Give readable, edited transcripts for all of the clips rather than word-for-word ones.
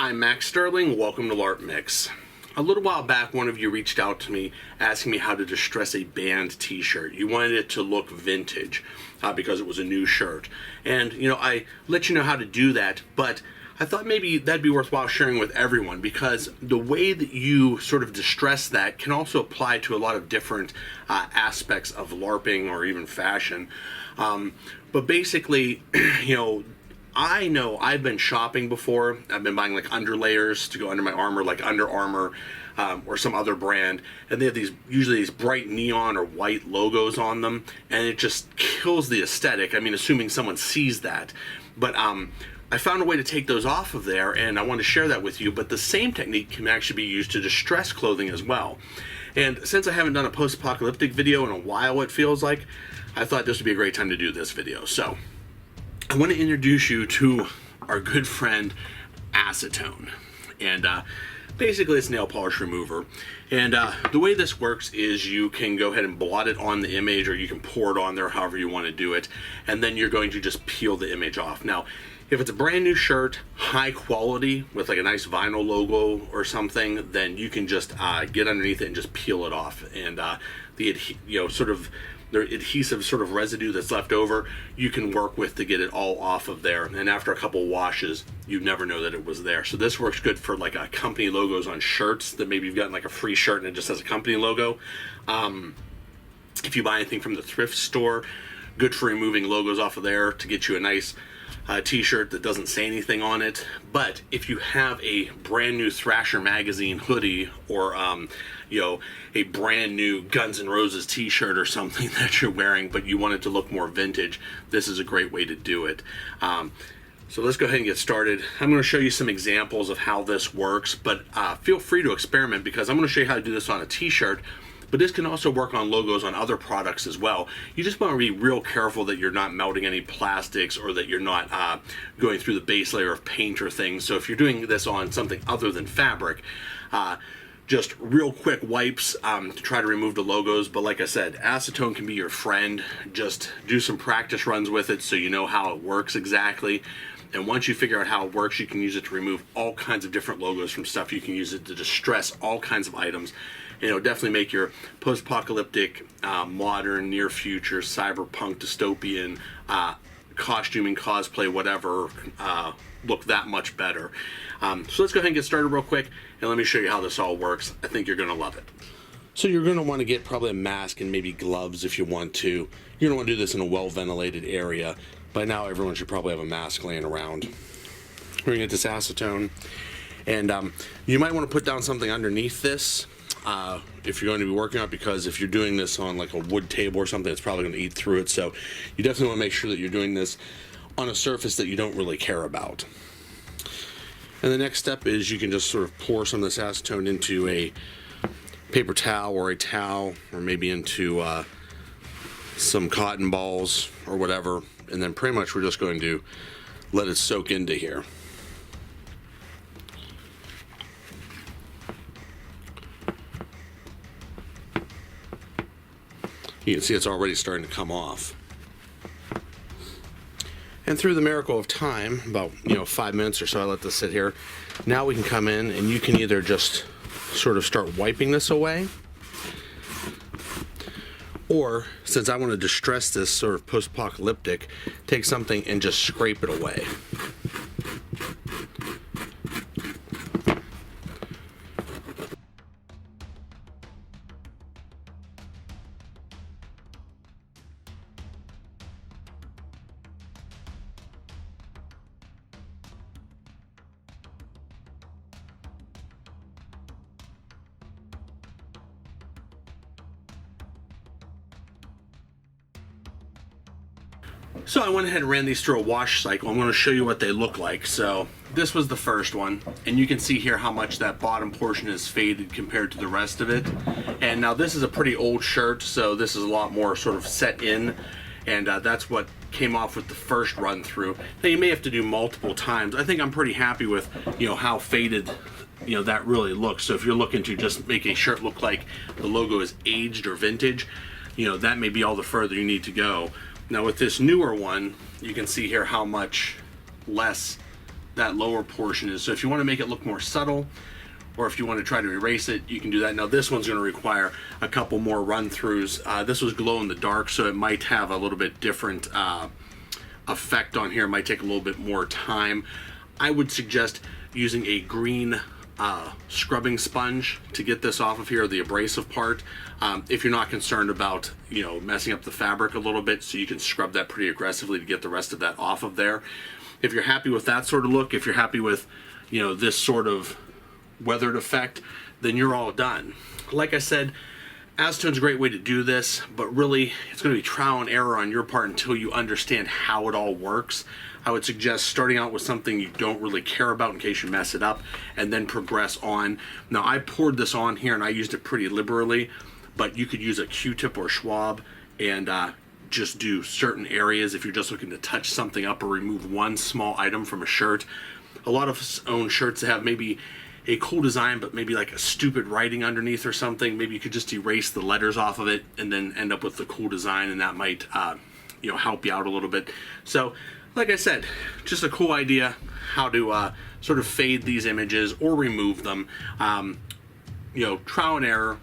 I'm Max Sterling, welcome to LarpMix. A little while back, one of you reached out to me asking me how to distress a band t-shirt. You wanted it to look vintage because it was a new shirt. And, I let you know how to do that, but I thought maybe that'd be worthwhile sharing with everyone because the way that you sort of distress that can also apply to a lot of different aspects of LARPing or even fashion. But basically, I know I've been shopping before. I've been buying like underlayers to go under my armor, like Under Armour or some other brand, and they have usually these bright neon or white logos on them, and it just kills the aesthetic. I mean, assuming someone sees that. But I found a way to take those off of there, and I want to share that with you. But the same technique can actually be used to distress clothing as well. And since I haven't done a post-apocalyptic video in a while, it feels like, I thought this would be a great time to do this video. So I want to introduce you to our good friend acetone, and basically it's nail polish remover. And the way this works is you can go ahead and blot it on the image, or you can pour it on there however you want to do it, and then you're going to just peel the image off. Now if it's a brand new shirt, high quality with like a nice vinyl logo or something, then you can just get underneath it and just peel it off, and the adhesive sort of residue that's left over, you can work with to get it all off of there. And after a couple washes, you never know that it was there. So this works good for like company logos on shirts that maybe you've gotten like a free shirt and it just has a company logo. If you buy anything from the thrift store, good for removing logos off of there to get you a nice t-shirt that doesn't say anything on it. But if you have a brand new Thrasher magazine hoodie or a brand new Guns N' Roses t-shirt or something that you're wearing, but you want it to look more vintage, this is a great way to do it. So let's go ahead and get started. I'm going to show you some examples of how this works, but feel free to experiment because I'm going to show you how to do this on a t-shirt. But this can also work on logos on other products as well. You just want to be real careful that you're not melting any plastics or that you're not going through the base layer of paint or things. So if you're doing this on something other than fabric, just real quick wipes to try to remove the logos. But like I said, acetone can be your friend. Just do some practice runs with it so you know how it works exactly. And once you figure out how it works, you can use it to remove all kinds of different logos from stuff. You can use it to distress all kinds of items. Definitely make your post-apocalyptic, modern, near future, cyberpunk, dystopian, costuming, cosplay, whatever, look that much better. So let's go ahead and get started real quick, and let me show you how this all works. I think you're going to love it. So you're going to want to get probably a mask and maybe gloves if you want to. You're going to want to do this in a well-ventilated area. By now, everyone should probably have a mask laying around. We're going to get this acetone, and you might want to put down something underneath this if you're going to be working on it, because if you're doing this on like a wood table or something, it's probably going to eat through it. So you definitely want to make sure that you're doing this on a surface that you don't really care about. And the next step is you can just sort of pour some of this acetone into a paper towel or a towel, or maybe into some cotton balls or whatever, and then pretty much we're just going to let it soak into here. You can see it's already starting to come off. And through the miracle of time, about 5 minutes or so, I let this sit here. Now we can come in and you can either just sort of start wiping this away, or since I want to distress this sort of post-apocalyptic, take something and just scrape it away. So I went ahead and ran these through a wash cycle. I'm going to show you what they look like. So this was the first one, and you can see here how much that bottom portion is faded compared to the rest of it. And now this is a pretty old shirt, so this is a lot more sort of set in, and that's what came off with the first run through. Now you may have to do multiple times. I think I'm pretty happy with how faded that really looks. So if you're looking to just make a shirt look like the logo is aged or vintage, that may be all the further you need to go. Now with this newer one, you can see here how much less that lower portion is. So if you want to make it look more subtle, or if you want to try to erase it, you can do that. Now this one's going to require a couple more run-throughs. This was glow in the dark, so it might have a little bit different effect on here. It might take a little bit more time. I would suggest using a green scrubbing sponge to get this off of here, the abrasive part, if you're not concerned about, you know, messing up the fabric a little bit, so you can scrub that pretty aggressively to get the rest of that off of there. If you're happy with that sort of look, if you're happy with, you know, this sort of weathered effect, then you're all done. Like I said, acetone's a great way to do this, but really it's going to be trial and error on your part until you understand how it all works. I would suggest starting out with something you don't really care about in case you mess it up, and then progress on. Now I poured this on here and I used it pretty liberally, but you could use a Q-tip or Schwab and just do certain areas if you're just looking to touch something up or remove one small item from a shirt. A lot of us own shirts that have maybe a cool design but maybe like a stupid writing underneath or something. Maybe you could just erase the letters off of it and then end up with the cool design, and that might you know, help you out a little bit. So like I said, just a cool idea how to sort of fade these images or remove them. You know, trial and error.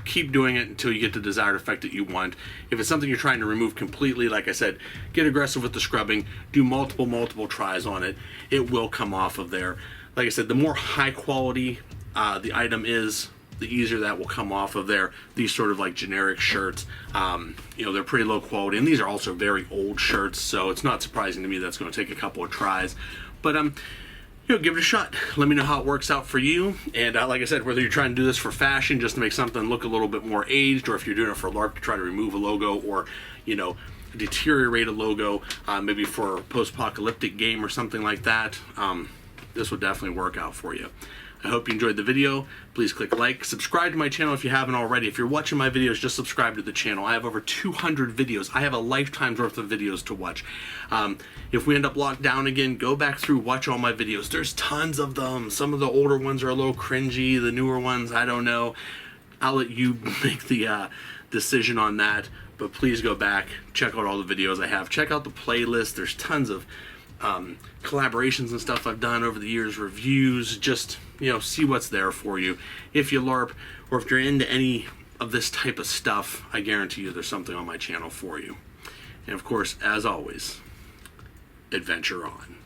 Keep doing it until you get the desired effect that you want. If it's something you're trying to remove completely, like I said, get aggressive with the scrubbing, do multiple tries on it. It will come off of there. Like I said, the more high quality the item is, the easier that will come off of there. These sort of like generic shirts, you know, they're pretty low quality, and these are also very old shirts, so it's not surprising to me that's going to take a couple of tries. But you know, give it a shot. Let me know how it works out for you. And like I said, whether you're trying to do this for fashion, just to make something look a little bit more aged, or if you're doing it for LARP to try to remove a logo, or, you know, deteriorate a logo, maybe for a post-apocalyptic game or something like that, this would definitely work out for you. I hope you enjoyed the video. Please click like, subscribe to my channel if you haven't already. If you're watching my videos, just subscribe to the channel. I have over 200 videos. I have a lifetime's worth of videos to watch. If we end up locked down again, go back through, watch all my videos. There's tons of them. Some of the older ones are a little cringy. The newer ones, I don't know. I'll let you make the decision on that. But please go back, check out all the videos I have. Check out the playlist. There's tons of collaborations and stuff I've done over the years, reviews, just, you know, see what's there for you. If you LARP, or if you're into any of this type of stuff, I guarantee you there's something on my channel for you. And of course, as always, adventure on.